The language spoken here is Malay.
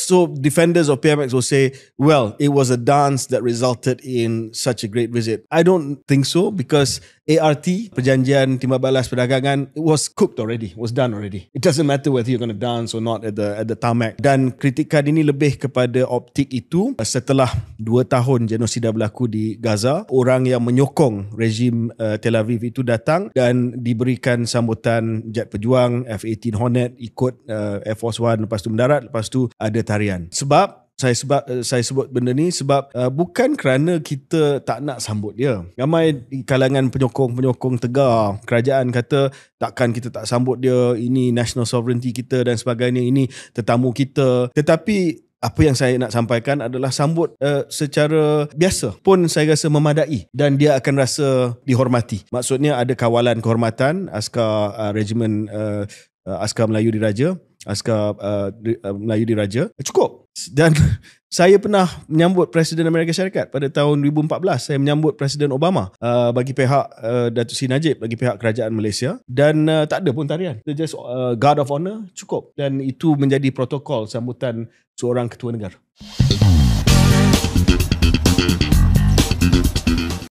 So defenders of PMX will say, well, it was a dance that resulted in such a great visit. I don't think so, because ART, Perjanjian Timbalan Balas Perdagangan, it was cooked already, was done already. It doesn't matter whether you're going to dance or not at the tarmac. Dan kritikan ini lebih kepada optik itu. Setelah 2 tahun genosida berlaku di Gaza, orang yang menyokong rejim Tel Aviv itu datang dan diberikan sambutan jet pejuang F-18 Hornet, ikut Air Force One, lepas tu mendarat, lepas tu ada tarian. Sebab saya sebut benda ni sebab bukan kerana kita tak nak sambut dia. Ramai di kalangan penyokong tegar kerajaan kata takkan kita tak sambut dia, ini national sovereignty kita dan sebagainya, ini tetamu kita. Tetapi apa yang saya nak sampaikan adalah sambut secara biasa pun saya rasa memadai dan dia akan rasa dihormati. Maksudnya ada kawalan kehormatan askar regimen askar Melayu Diraja, askar Melayu Diraja, cukup. Dan saya pernah menyambut Presiden Amerika Syarikat pada tahun 2014. Saya menyambut Presiden Obama bagi pihak Datuk Seri Najib, bagi pihak kerajaan Malaysia, dan tak ada pun tarian. It's just guard of honor, cukup. Dan itu menjadi protokol sambutan seorang ketua negara.